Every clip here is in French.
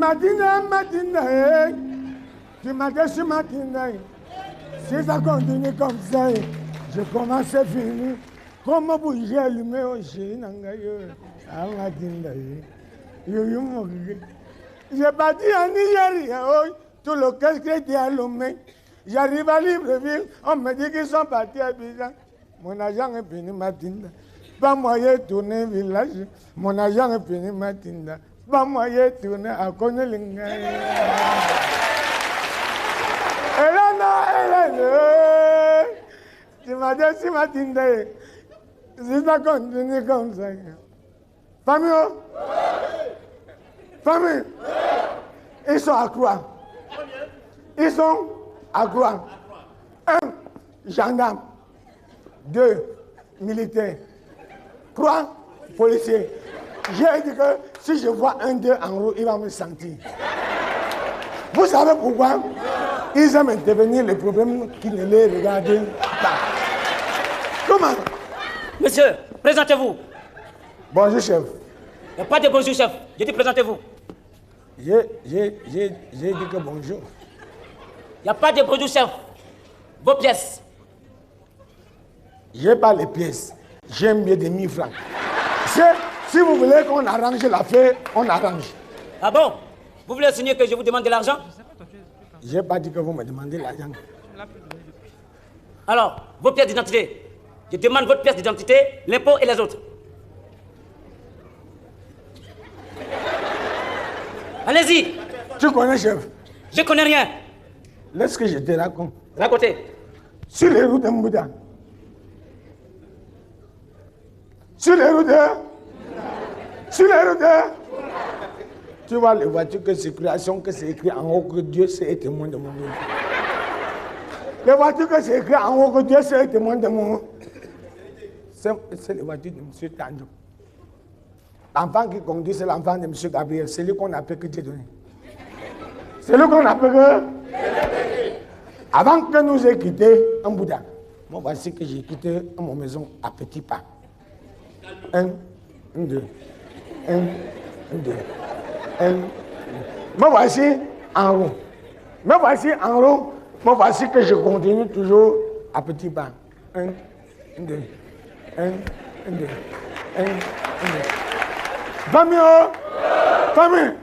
Tu m'as dit matin. Si ça continue comme ça, je commence à finir. Comment vous j'ai allumé au chien, j'ai parti en Nigeria, tout le casque était allumé. J'arrive à Libreville, on me dit qu'ils sont partis à Abidjan. Mon agent est fini Matinda. Pas moyen de tourner village. Mon agent est fini Matinda. Pas moyen de tourner à Konelinga. Hélène, tu m'as dit si Matinda. Si ça continue comme ça. Famille, famille, ils sont à quoi? Ils sont à quoi? 1, gendarme. 2, militaire. 3, policier. J'ai dit que si je vois un d'eux en haut, il va me sentir. Vous savez pourquoi? Ils aiment intervenir les problèmes qui ne les regardent pas. Comment? Monsieur, présentez-vous. Bonjour, chef. Il n'y a pas de bonjour, chef. J'ai dit présentez-vous. J'ai dit que bonjour. Il n'y a pas de bonjour, chef. Vos pièces. J'ai pas les pièces. J'aime bien des 1000 francs. Si vous voulez qu'on arrange l'affaire, on arrange. Ah bon? Vous voulez signer que je vous demande de l'argent? J'ai pas dit que vous me demandez l'argent. Alors, vos pièces d'identité. Je demande votre pièce d'identité, l'impôt et les autres. Allez-y. Tu connais, chef? Je connais rien. Laisse que je te raconte. Racontez. Sur les routes de Mbouda. Sur les routes tu vois les voitures que circulation, que c'est écrit en haut que Dieu c'est témoin de mon nom. Les voitures que c'est écrit en haut que Dieu c'est témoin de mon nom. C'est les voitures de M. Tanjo. L'enfant qui conduit, c'est l'enfant de M. Gabriel. C'est lui qu'on appelle que Dieu donné. C'est lui qu'on appelle que... Avant que nous ayons quitté un Bouddha, moi voici que j'ai quitté mon maison à petits pas. 1, 2, 1, 2, 1. Me voici en rond. Me voici en rond. Me voici que je continue toujours à petits pas. 1, 2, 1, 2, 1, 2. Famille, famille.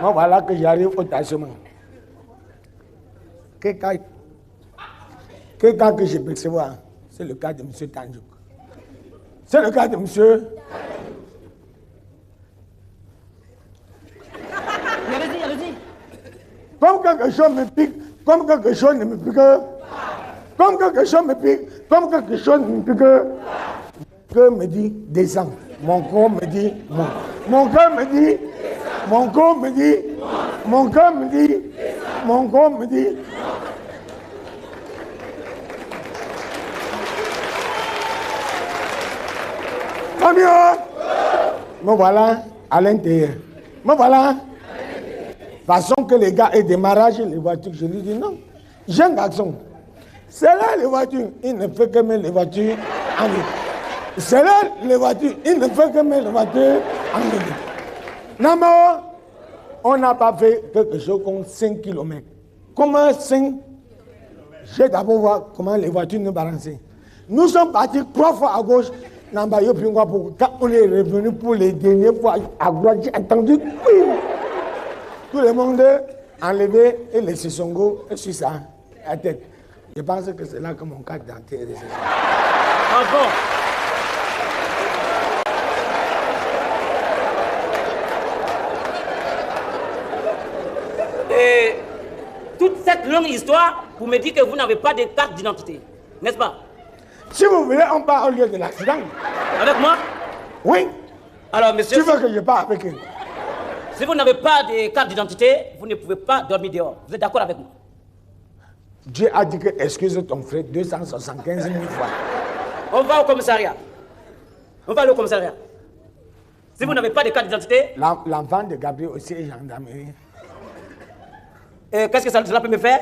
Moi voilà que j'arrive au tachement. Quelqu'un que je peux recevoir, c'est le cas de M. Tanjouk. C'est le cas de M. Allez-y. Comme quelque chose me pique, comme quelque chose ne me pique, comme quelque chose me pique, comme quelque chose ne me pique, que me dit descends. Mon corps me dit monte. Mon cœur me dit, mon corps me dit, mon cœur me dit, mon corps me dit. Famille, me voilà à l'intérieur. Me voilà. Façon que les gars aient démarrage les voitures. Je lui dis non. J'ai un garçon. C'est là les voitures. Il ne fait que mettre les voitures en ligne. C'est là les voitures. Il ne fait que mettre les voitures en ligne. Non, mais on n'a pas fait quelque chose comme 5 km. Comment 5? J'ai d'abord voir comment les voitures nous balançaient. Nous sommes partis 3 fois à gauche. Quand on est revenu pour les dernières fois à droite, j'ai entendu. Tout le monde enlevé et laissé son go sur sa tête. Je pense que c'est là que mon cas d'identité est resté. Ah bon? Et toute cette longue histoire, vous me dites que vous n'avez pas de carte d'identité, n'est-ce pas? Si vous voulez, on part au lieu de l'accident. Avec moi? Oui. Alors, monsieur... Tu veux que je parte avec eux? Si vous n'avez pas de carte d'identité, vous ne pouvez pas dormir dehors. Vous êtes d'accord avec moi? Dieu a dit que excuse ton frère 275 000 fois. On va au commissariat. On va aller au commissariat. Si vous n'avez pas de carte d'identité... L'enfant de Gabriel aussi est gendarmerie. Qu'est-ce que cela peut me faire?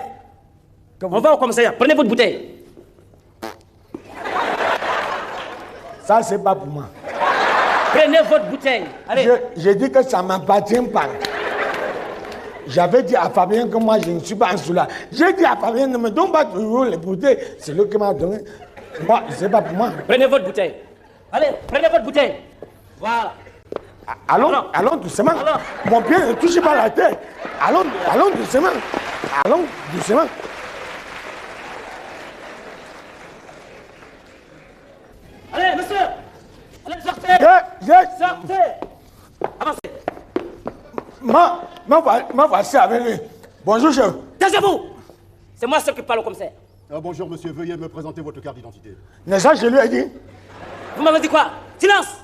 On va au commissariat. Prenez votre bouteille. Ça, c'est pas pour moi. Prenez votre bouteille. Allez. Je dis que ça ne m'appartient pas. J'avais dit à Fabien que moi je ne suis pas un soulard. J'ai dit à Fabien, ne me donne pas toujours les bouteilles. C'est lui qui m'a donné. Moi, c'est pas pour moi. Prenez votre bouteille. Allez, prenez votre bouteille. Voilà. Allons doucement. Mon pied ne touche pas la terre. Allons doucement. Allons doucement. Allez, monsieur. Allez, sortez. Sortez. Avancez. Ma voici avec lui. Bonjour, chef. Taisez-vous. C'est moi seul qui parle au commissaire. Bonjour monsieur, veuillez me présenter votre carte d'identité. N'est-ce pas, je lui ai dit? Vous m'avez dit quoi? Silence.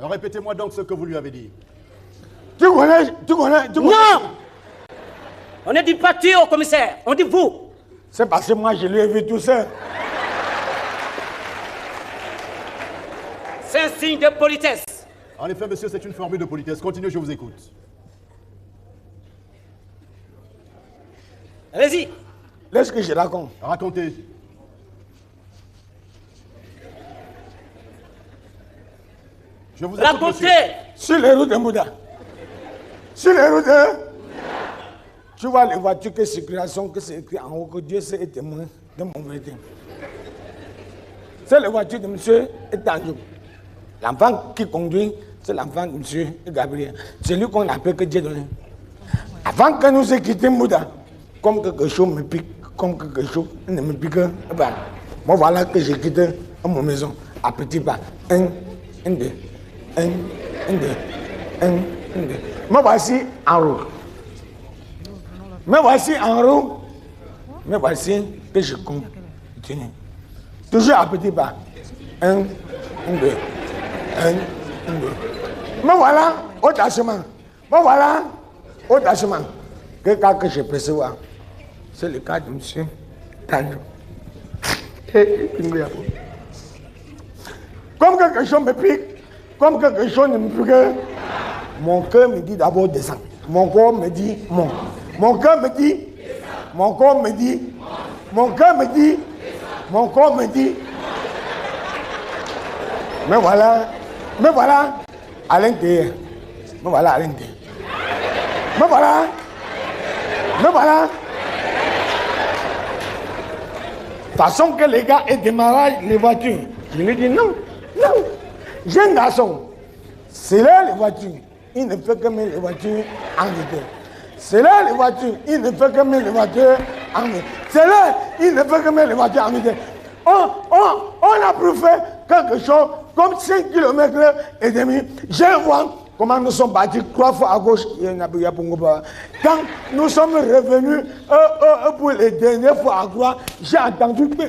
Répétez-moi donc ce que vous lui avez dit. Tu connais. Non. On ne dit pas tu au commissaire, on dit vous. C'est parce que moi je lui ai vu tout seul. C'est un signe de politesse. En effet monsieur, c'est une formule de politesse. Continuez, je vous écoute. Allez-y. Laisse que je raconte. Racontez. Je vous écoute, Racontez. monsieur. Sur les routes de Mouda. Sur les routes de... Tu vois les voitures que circulation, que c'est écrit en haut que Dieu sait est témoin de mon vérité. C'est la voiture de monsieur Etanjou. L'enfant qui conduit, c'est l'enfant de monsieur Gabriel. C'est lui qu'on appelle que Dieu donné. Avant que nous ayons quitté Mouda, comme quelque chose me pique, comme quelque chose ne me pique, ben, moi voilà que j'ai quitté mon maison à petits pas. Un, deux. Me voici en roue. Me voici en roue. Me voici que je continue. Toujours à petits pas. Un, deux. Me voilà au tachement. Me voilà au tachement. Quel cas que je perçois, c'est le cas de monsieur Tanjo. Comme quelque chose me pique, comme quelque chose ne me pique, mon cœur me dit d'abord descend. Mon corps me dit monte. Mon cœur me dit, mon corps me dit, mon cœur me dit, mon corps me dit. Me voilà à l'intérieur. Me voilà à l'intérieur. Me voilà. Façon que les gars aient démarré les voitures. Je lui dis non. Jeune garçon, c'est là les voitures. Il ne fait que mettre les voitures en vitesse. C'est là les voitures. Il ne fait que mettre les voitures en vitesse. C'est là, il ne fait que mettre les voitures en vitesse. On a pu faire quelque chose comme 5 km et demi. Je vois comment nous sommes partis 3 fois à gauche. Quand nous sommes revenus pour les dernières fois à droite, j'ai entendu que...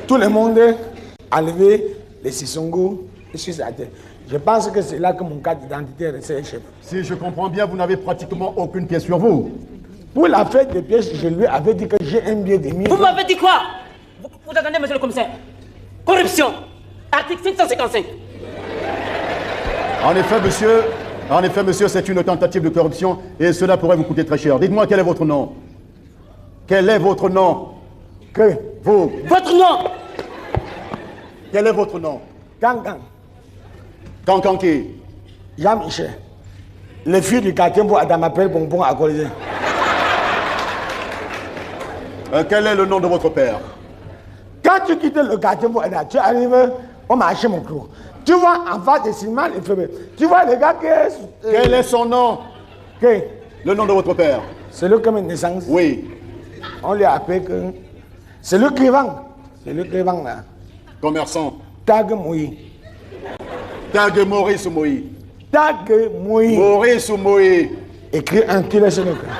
Tout le monde a levé les Sissongo sur sa tête. Je pense que c'est là que mon carte d'identité est resté, chef. Si je comprends bien, vous n'avez pratiquement aucune pièce sur vous. Pour la fête des pièces, je lui avais dit que j'ai un billet de 1000. Vous m'avez dit quoi? Vous attendez, monsieur le commissaire. Corruption. Article 755. En effet, monsieur, c'est une tentative de corruption et cela pourrait vous coûter très cher. Dites-moi quel est votre nom. Quel est votre nom? Que? Vous. Votre nom? Quel est votre nom? Kankan. Kankan qui? Jean-Michel. Le fils du quartier pour Adam appelle Bonbon à Colisée. Quel est le nom de votre père? Quand tu quittes le quartier pour Adam, tu arrives au marché mon clou. Tu vois en face des cinémas, les feux. Tu vois le gars qui est... Quel est son nom? Que? Le nom de votre père? C'est lui qui a une naissance. Oui. On lui appelle que... C'est lui qui vend. C'est lui qui vend là. Commerçant. Tag Moui. Tag Maurice Moui. Tag Moui. Maurice Moui. Écrit un kilo sur le cœur.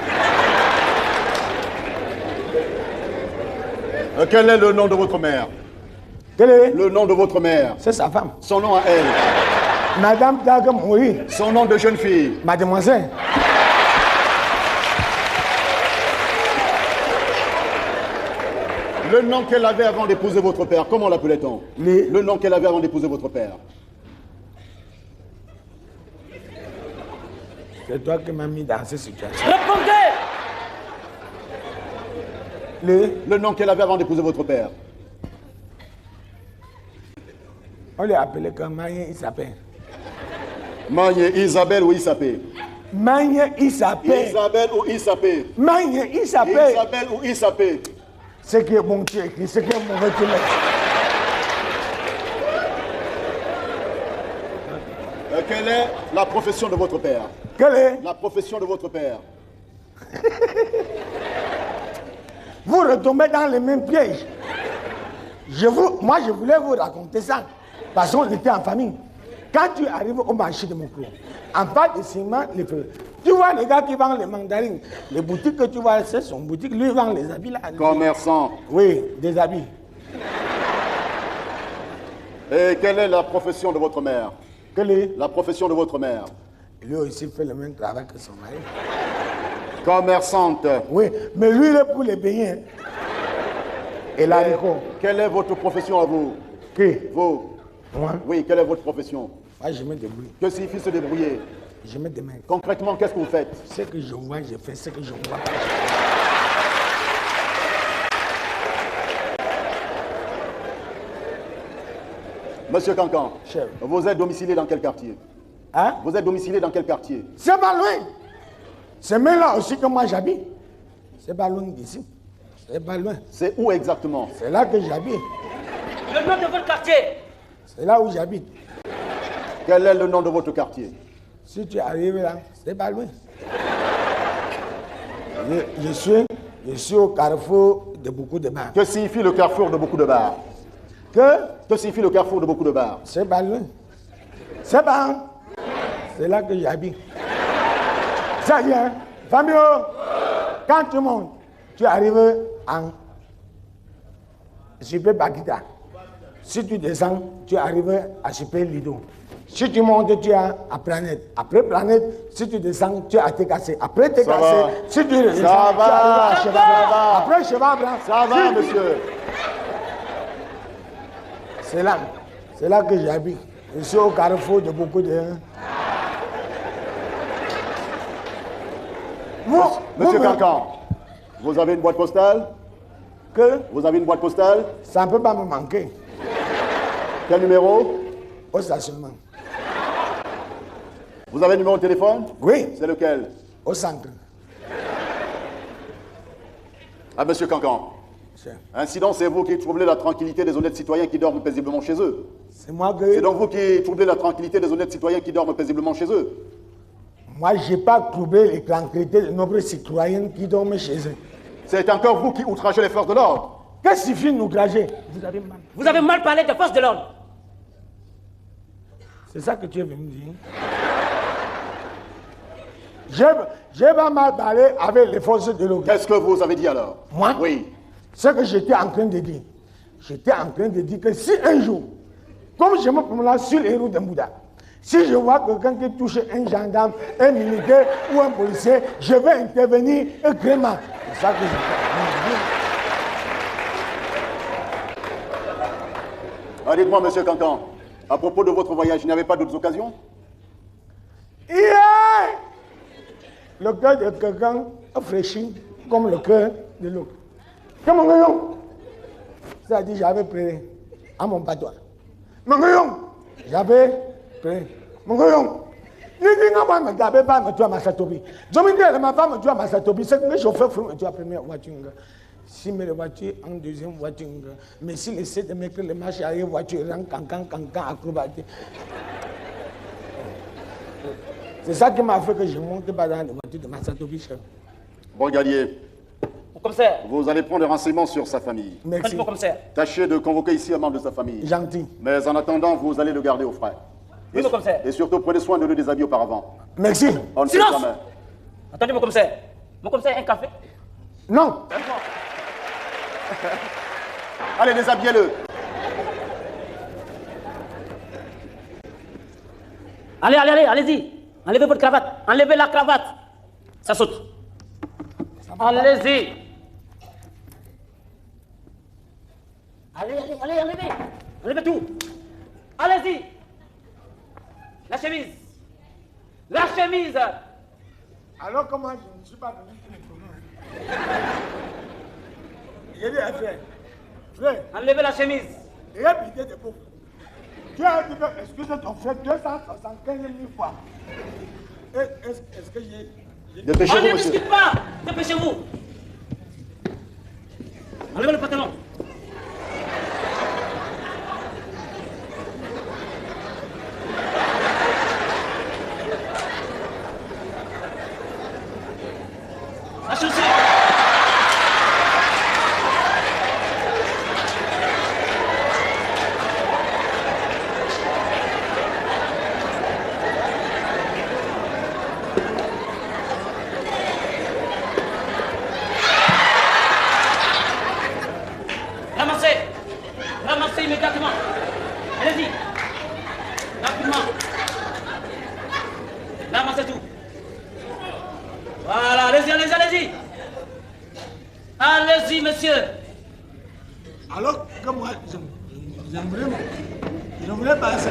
Quel est le nom de votre mère? Quel est? Le nom de votre mère. C'est sa femme. Son nom à elle. Madame Tag Moui. Son nom de jeune fille. Mademoiselle. Le nom qu'elle avait avant d'épouser votre père, comment l'appelait-on? Le nom qu'elle avait avant d'épouser votre père. C'est toi qui m'as mis dans cette situation. Répondez! Le nom qu'elle avait avant d'épouser votre père. On l'a appelé comme Magne Isapé. Magne Isabelle ou Isapé? Magne Isapé. Isabelle ou Isapé? Magne Isapé. Isabelle ou Isapé? Ce qui est bon tu écris, ce qui est mauvais tu mets. Quelle est la profession de votre père? Quelle est? La profession de votre père. Vous retombez dans les mêmes pièges. Moi, je voulais vous raconter ça. Parce qu'on était en famille. Quand tu arrives au marché de mon clos, en face de ciment, tu vois les gars qui vendent les mandarines. Les boutiques que tu vois, c'est son boutique. Lui, il vend les habits là. Commerçant. Oui, des habits. Et quelle est la profession de votre mère? Quelle est? La profession de votre mère. Lui aussi fait le même travail que son mari. Commerçante. Oui, mais lui, il est pour les beignets. Et l'haricot. Quelle est votre profession à vous? Qui? Vous? Moi? Oui, quelle est votre profession? Moi, je me débrouille. Que signifie se débrouiller? Je me démène. Concrètement, qu'est-ce que vous faites? Ce que je vois, je fais. Ce que je vois pas. Monsieur Cancan, Chef. vous êtes domicilié dans quel quartier? Hein? Vous êtes domicilié dans quel quartier? C'est pas loin. C'est même là aussi que moi j'habite. C'est pas loin d'ici. C'est pas loin. C'est où exactement? C'est là que j'habite. Le nom de votre quartier? C'est là où j'habite. Quel est le nom de votre quartier? Si tu arrives là, c'est pas loin. Je suis au carrefour de beaucoup de bars. Que signifie le carrefour de beaucoup de bars? Que signifie le carrefour de beaucoup de bars? C'est pas loin. C'est pas. C'est là que j'habite. Ça vient. Fabio, quand tu montes, tu arrives en Super Bakita. Si tu descends, tu arrives à Super Lido. Si tu montes, tu es à Planète. Après Planète, si tu descends, tu es à TKC. Après TKC, si tu descends, tu arrives à Cheval Blanc. Après Cheval Blanc. Ça va, monsieur. C'est là que j'habite. Je suis au carrefour de beaucoup de... Monsieur Cancan, vous avez une boîte postale? Que Vous avez une boîte postale? ça ne peut pas me manquer. Quel numéro? Au stationnement. Vous avez un numéro de téléphone? Oui, C'est lequel? au centre. Ah, monsieur Cancan. Incident, c'est vous qui troublez la tranquillité des honnêtes citoyens qui dorment paisiblement chez eux. C'est moi que... C'est donc vous qui troublez la tranquillité des honnêtes citoyens qui dorment paisiblement chez eux. Moi, je n'ai pas trouvé les tranquillités de nombreux citoyens qui dorment chez eux. C'est encore vous qui outragez les forces de l'ordre. Qu'est-ce que signifie nous outrager? Vous avez mal parlé des forces de l'ordre. C'est ça que tu es venu dire. J'ai pas mal parlé avec les forces de l'ordre. Qu'est-ce que vous avez dit alors? Moi? Oui. Ce que j'étais en train de dire. J'étais en train de dire que si un jour, comme je me promène sur les routes de Bouddha, si je vois quelqu'un qui touche un gendarme, un militaire ou un policier, je vais intervenir gréement. C'est ça que je fais. Ah, dites-moi, monsieur Cancan, à propos de votre voyage, il n'y avait pas d'autres occasions? Yeah! Le cœur de quelqu'un est fraîchi comme le cœur de l'autre. Comment gagnons? Ça dit, j'avais prié à mon patois. Mon gagnons! J'avais prié. Mon gagnons! Il dit, non, moi, je ne savais pas, mais tu as ma satobi. Je me dis, ma femme, tu as ma satobi. C'est que le chauffeur, tu as la première voiture. Si mes voitures en deuxième voiture. Mais si les 7 mecs, les marches arrivent, voiture, cancan, acrobatique. C'est ça qui m'a fait que je monte pas dans les voitures de Massato Bichel. Brigadier, Commissaire. vous allez prendre des renseignements sur sa famille. Merci. Commissaire. Tâchez de convoquer ici un membre de sa famille. Gentil. Mais en attendant, vous allez le garder au frais. Oui, mon commissaire. Et surtout, prenez soin de le déshabiller auparavant. Merci. On ne sait Silence! jamais. Attendez, mon commissaire. Mon commissaire, un café? Non. Allez, déshabillez-le. Allez-y. Enlevez votre cravate. Enlevez la cravate. Ça saute. Allez-y. Allez, enlevez. Enlevez tout. Allez-y. La chemise. Alors comment je ne suis pas venu pour les problèmes? J'ai dit, frère. Frère. Enlevez la chemise. Il a pitié de pauvres. Tu as dit que excuse ton frère 275 000 fois. Est-ce que j'ai... On Dépêchez-vous, ne monsieur. discute pas. Dépêchez-vous. Enlevez le pantalon. La chaussure. Ramassez. Ramassez immédiatement. Allez-y. Rapidement. Ramassez tout. Voilà, allez-y, allez-y, allez-y. Allez-y, monsieur. Alors que moi, je voulais passer.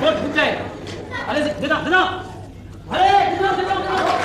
Votre bouteille. Allez-y, dedans, dedans. Allez, dedans, dedans, dedans.